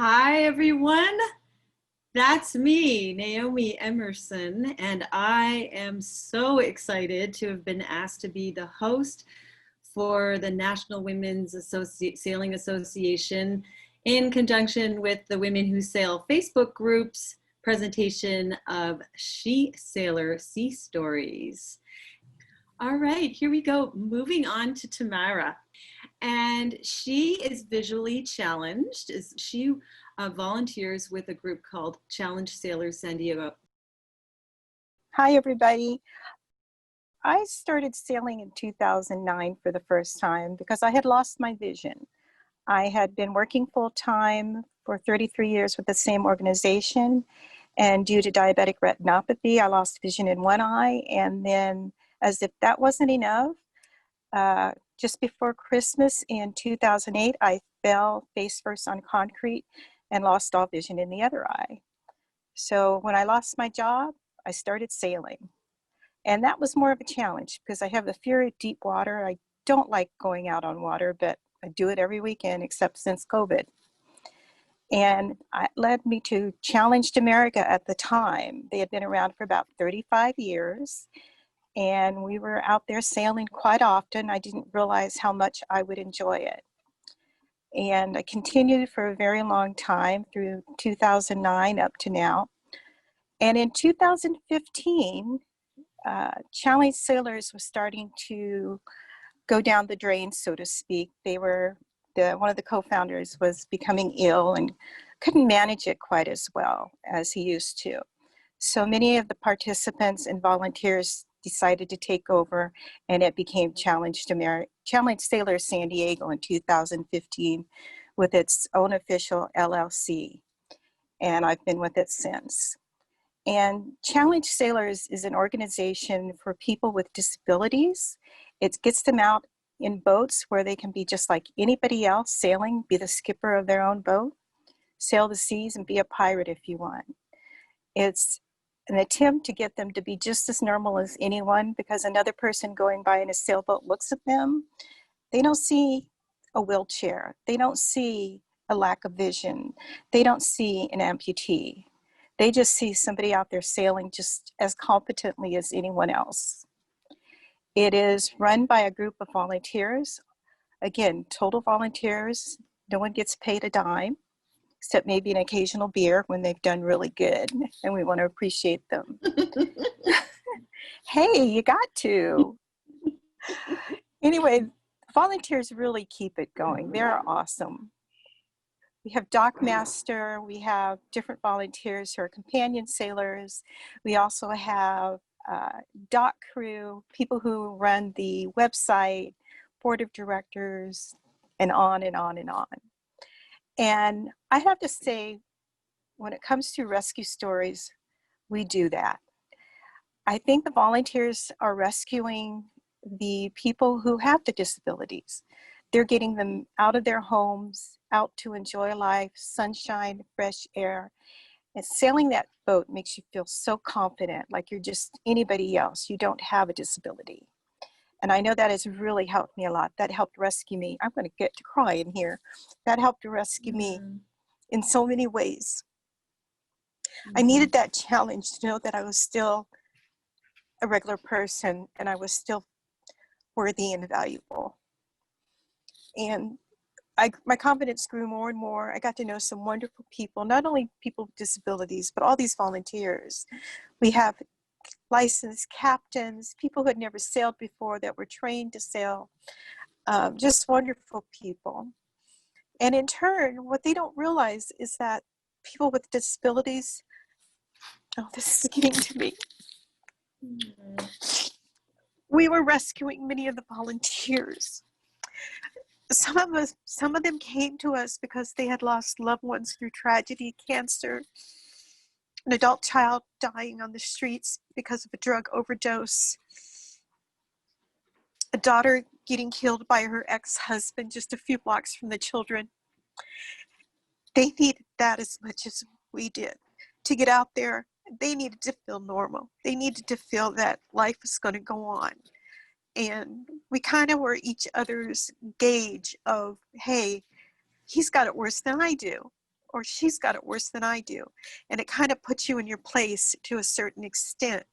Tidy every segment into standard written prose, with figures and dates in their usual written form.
Hi, everyone. That's me, Naomi Emerson, and I am so excited to have been asked to be the host for the National Women's Sailing Association in conjunction with the Women Who Sail Facebook group's presentation of She Sailor Sea Stories. All right, here we go. Moving on to Tammara. And she is visually challenged. She volunteers with a group called Challenge Sailors San Diego. Hi, everybody. I started sailing in 2009 for the first time because I had lost my vision. I had been working full-time for 33 years with the same organization, and due to diabetic retinopathy, I lost vision in one eye. And then, as if that wasn't enough, just before Christmas in 2008, I fell face first on concrete and lost all vision in the other eye. So when I lost my job, I started sailing. And that was more of a challenge because I have a fear of deep water. I don't like going out on water, but I do it every weekend except since COVID. And it led me to Challenge America at the time. They had been around for about 35 years. And we were out there sailing quite often. I didn't realize how much I would enjoy it. And I continued for a very long time through 2009 up to now. And in 2015, Challenge Sailors was starting to go down the drain, so to speak. One of the co-founders was becoming ill and couldn't manage it quite as well as he used to. So many of the participants and volunteers decided to take over, and it became Challenge Sailors San Diego in 2015 with its own official LLC. And I've been with it since. And Challenge Sailors is an organization for people with disabilities. It gets them out in boats where they can be just like anybody else, sailing, be the skipper of their own boat, sail the seas and be a pirate if you want. It's an attempt to get them to be just as normal as anyone, because another person going by in a sailboat looks at them. They don't see a wheelchair. They don't see a lack of vision. They don't see an amputee. They just see somebody out there sailing just as competently as anyone else. It is run by a group of volunteers. Again, total volunteers. No one gets paid a dime, except maybe an occasional beer when they've done really good, and we want to appreciate them. Hey, you got to. Anyway, volunteers really keep it going. They're awesome. We have dock master, we have different volunteers who are companion sailors. We also have dock crew, people who run the website, board of directors, and on and on and on. And I have to say, when it comes to rescue stories, we do that. I think the volunteers are rescuing the people who have the disabilities. They're getting them out of their homes, out to enjoy life, sunshine, fresh air. And sailing that boat makes you feel so confident, like you're just anybody else. You don't have a disability. And I know that has really helped me a lot. That helped rescue me. I'm going to get to crying here. That helped to rescue me in so many ways. I needed that challenge to know that I was still a regular person and I was still worthy and valuable. And my confidence grew more and more. I got to know some wonderful people, not only people with disabilities, but all these volunteers. We have licensed captains, people who had never sailed before that were trained to sail, just wonderful people. And in turn, what they don't realize is that people with disabilities, oh, this is getting to me. We were rescuing many of the volunteers. Some of them came to us because they had lost loved ones through tragedy, cancer, an adult child dying on the streets because of a drug overdose, a daughter getting killed by her ex-husband just a few blocks from the children. They needed that as much as we did to get out there. They needed to feel normal. They needed to feel that life was going to go on. And we kind of were each other's gauge of, hey, he's got it worse than I do. or she's got it worse than I do. And it kind of puts you in your place to a certain extent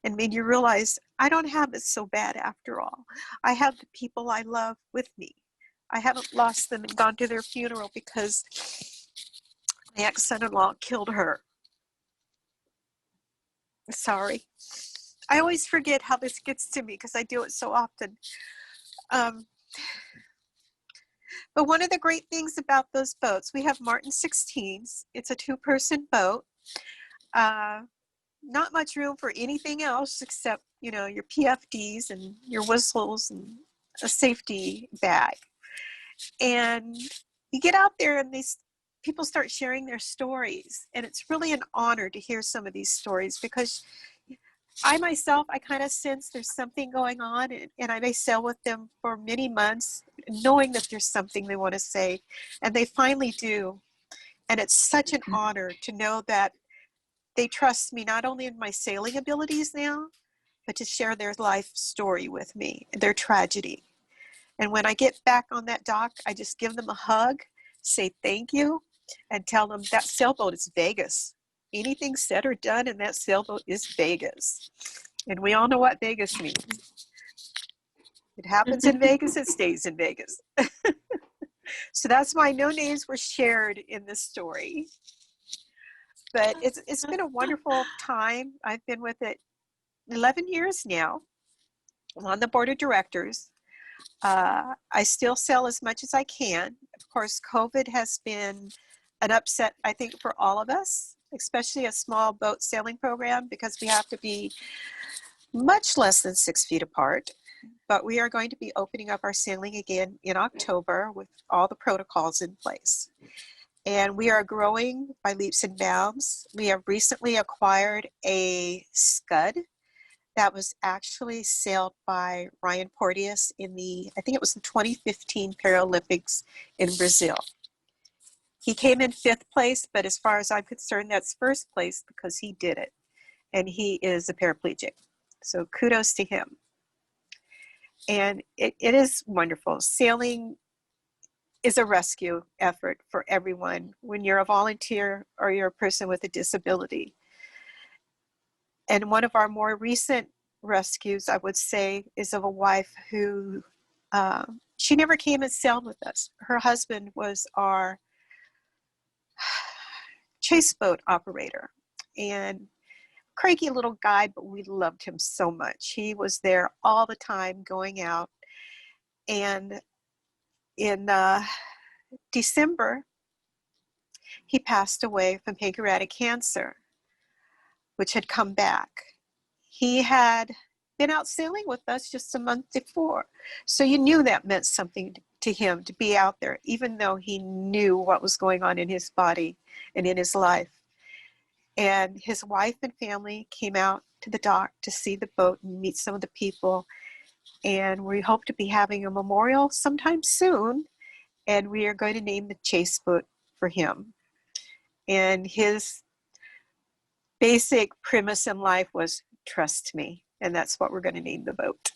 and made you realize I don't have it so bad after all. I have the people I love with me. I haven't lost them and gone to their funeral because my ex-son-in-law killed her. Sorry. I always forget how this gets to me because I do it so often. But one of the great things about those boats, we have Martin 16s. It's a 2-person boat. Not much room for anything else except, your PFDs and your whistles and a safety bag. And you get out there and these people start sharing their stories. And it's really an honor to hear some of these stories because I myself, I kind of sense there's something going on, and I may sail with them for many months knowing that there's something they want to say, and they finally do. And it's such an honor to know that they trust me not only in my sailing abilities now, but to share their life story with me, their tragedy. And when I get back on that dock, I just give them a hug, say thank you, and tell them that sailboat is Vegas. Anything said or done in that sailboat is Vegas. And we all know what Vegas means. It happens in Vegas, it stays in Vegas. So that's why no names were shared in this story. But it's been a wonderful time. I've been with it 11 years now. I'm on the board of directors. I still sail as much as I can. Of course, COVID has been an upset, I think, for all of us, especially a small boat sailing program, because we have to be much less than 6 feet apart. But we are going to be opening up our sailing again in October with all the protocols in place. And we are growing by leaps and bounds. We have recently acquired a scud that was actually sailed by Ryan Porteous in I think it was the 2015 Paralympics in Brazil. He came in 5th place, but as far as I'm concerned, that's 1st place because he did it. And he is a paraplegic. So kudos to him. And it is wonderful. Sailing is a rescue effort for everyone when you're a volunteer or you're a person with a disability. And one of our more recent rescues, I would say, is of a wife who, she never came and sailed with us. Her husband was our chase boat operator. And cranky little guy, but we loved him so much. He was there all the time going out. And in December, he passed away from pancreatic cancer, which had come back. He had been out sailing with us just a month before. So you knew that meant something to him to be out there, even though he knew what was going on in his body and in his life. And his wife and family came out to the dock to see the boat and meet some of the people. And we hope to be having a memorial sometime soon. And we are going to name the chase boat for him. And his basic premise in life was trust me. And that's what we're going to name the boat.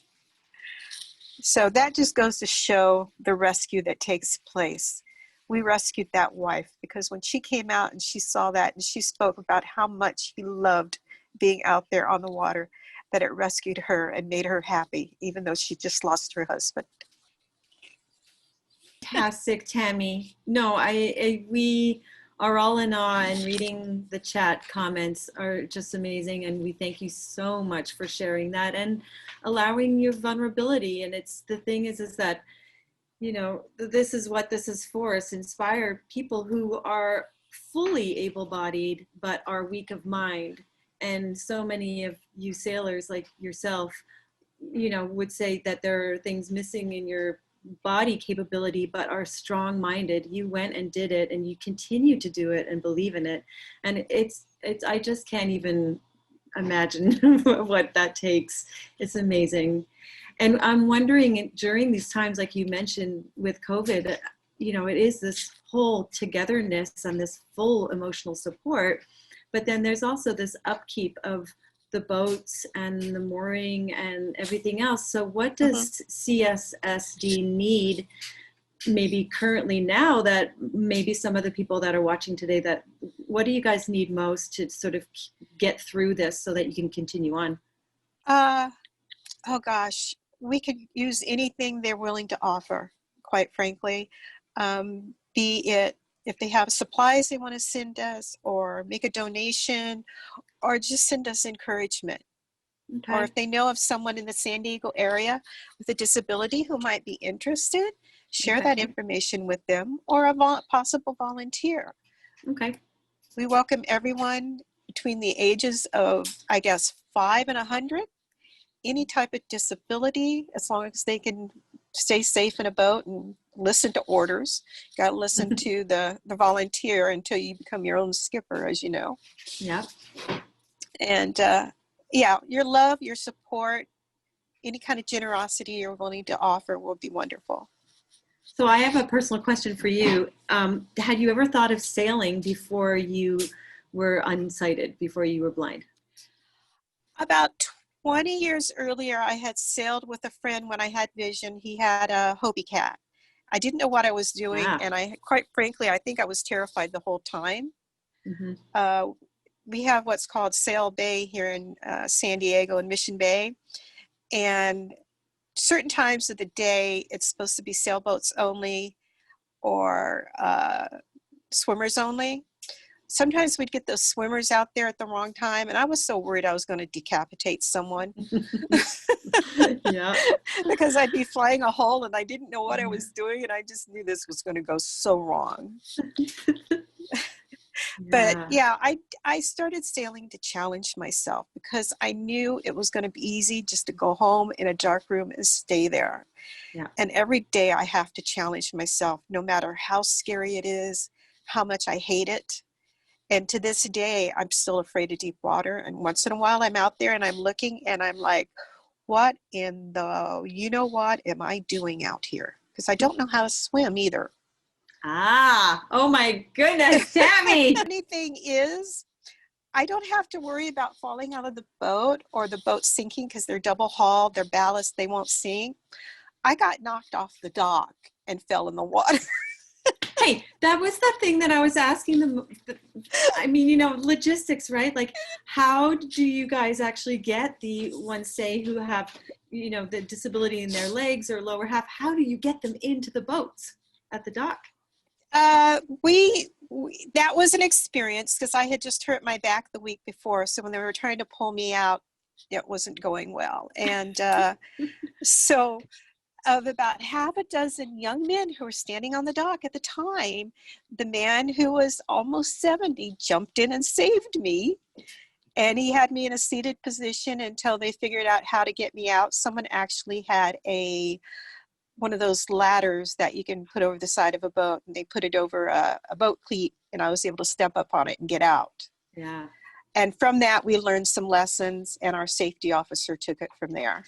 So that just goes to show the rescue that takes place. We rescued that wife because when she came out and she saw that and she spoke about how much he loved being out there on the water, that it rescued her and made her happy, even though she just lost her husband. Fantastic, Tammy. No, we are all in awe, and reading the chat comments are just amazing. And we thank you so much for sharing that and allowing your vulnerability. And it's the thing is that, this is what this is for, is to inspire people who are fully able-bodied but are weak of mind. And so many of you sailors like yourself, would say that there are things missing in your body capability but are strong-minded. You went and did it, and you continue to do it and believe in it. And it's I just can't even imagine what that takes. It's amazing. And I'm wondering, during these times, like you mentioned with COVID, it is this whole togetherness and this full emotional support, but then there's also this upkeep of the boats and the mooring and everything else. So what does CSSD need maybe currently now that maybe some of the people that are watching today, that what do you guys need most to sort of get through this so that you can continue on? Oh gosh, we could use anything they're willing to offer, quite frankly. Be it if they have supplies they want to send us, or make a donation, or just send us encouragement. Or Okay. if they know of someone in the San Diego area with a disability who might be interested, share that Okay. information with them, or a possible volunteer. Okay. We welcome everyone between the ages of, I guess, 5 and 100. Any type of disability, as long as they can stay safe in a boat and listen to orders. You got to listen to the volunteer until you become your own skipper, as you know. Yeah. And yeah, your love, your support, any kind of generosity you're willing to offer will be wonderful. So I have a personal question for you. Had you ever thought of sailing before you were unsighted, before you were blind? About 20 years earlier, I had sailed with a friend when I had vision. He had a Hobie cat. I didn't know what I was doing, Ah. and quite frankly, I think I was terrified the whole time. Mm-hmm. We have what's called Sail Bay here in San Diego and Mission Bay, and certain times of the day, it's supposed to be sailboats only or swimmers only. Sometimes we'd get those swimmers out there at the wrong time, and I was so worried I was going to decapitate someone. Yeah. Because I'd be flying a hole and I didn't know what I was doing, and I just knew this was going to go so wrong. But yeah, I started sailing to challenge myself because I knew it was going to be easy just to go home in a dark room and stay there. Yeah. And every day I have to challenge myself, no matter how scary it is, how much I hate it. And to this day, I'm still afraid of deep water. And once in a while I'm out there and I'm looking and I'm like, what in the, you know what am I doing out here? Because I don't know how to swim either. Ah, oh my goodness, Tammy. Funny thing is, I don't have to worry about falling out of the boat or the boat sinking because they're double hulled, they're ballast, they won't sink. I got knocked off the dock and fell in the water. Hey, that was the thing that I was asking them. I mean, you know, logistics, right? Like, how do you guys actually get the ones, say, who have, you know, the disability in their legs or lower half? How do you get them into the boats at the dock? We that was an experience because I had just hurt my back the week before. So when they were trying to pull me out, it wasn't going well. And so of about half a dozen young men who were standing on the dock at the time, the man who was almost 70 jumped in and saved me. And he had me in a seated position until they figured out how to get me out. Someone actually had one of those ladders that you can put over the side of a boat, and they put it over a boat cleat, and I was able to step up on it and get out. Yeah. And from that, we learned some lessons, and our safety officer took it from there.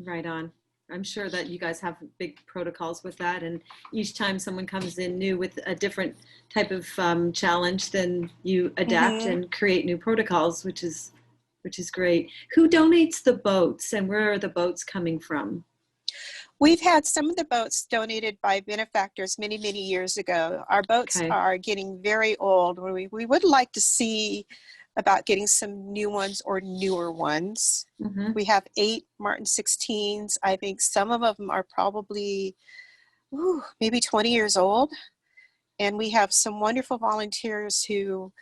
Right on. I'm sure that you guys have big protocols with that, and each time someone comes in new with a different type of challenge, then you adapt and create new protocols, which is great. Who donates the boats, and where are the boats coming from? We've had some of the boats donated by benefactors many, many years ago. Our boats are getting very old. We would like to see about getting some new ones or newer ones. Mm-hmm. We have 8 Martin 16s. I think some of them are probably maybe 20 years old. And we have some wonderful volunteers who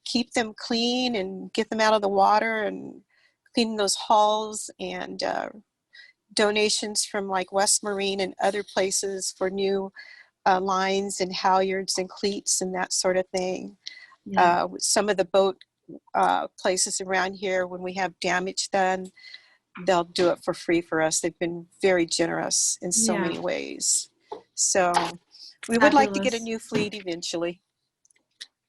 keep them clean and get them out of the water and clean those hulls, and donations from like West Marine and other places for new lines and halyards and cleats and that sort of thing. Yeah. Some of the boat places around here, when we have damage done, they'll do it for free for us. They've been very generous in so many ways. So we would like to get a new fleet eventually.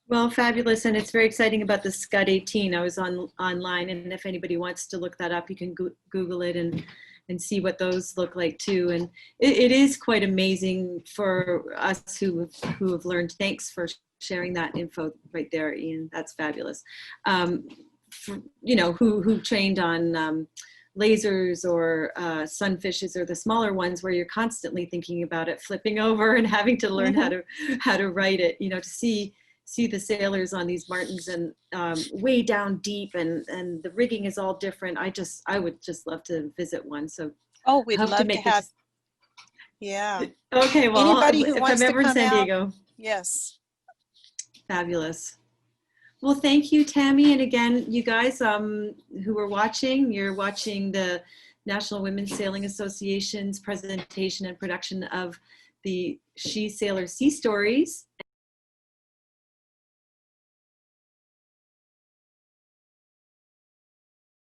Well, fabulous, and it's very exciting about the Scud 18. I was online, and if anybody wants to look that up, you can Google it and see what those look like too. And it is quite amazing for us who have learned. Thanks for sharing that info right there, Ian. That's fabulous. You know, who trained on lasers or sunfishes or the smaller ones where you're constantly thinking about it flipping over and having to learn how to write it, you know, to see the sailors on these martins and way down deep, and the rigging is all different. I would just love to visit one. So Oh, I we'd hope to love to make have, this. yeah. Okay, well, Anybody who if I'm wants to ever in come San out, Diego. yes. Fabulous. Well, thank you, Tammy. And again, you guys who are watching, you're watching the National Women's Sailing Association's presentation and production of the She Sailor Sea Stories.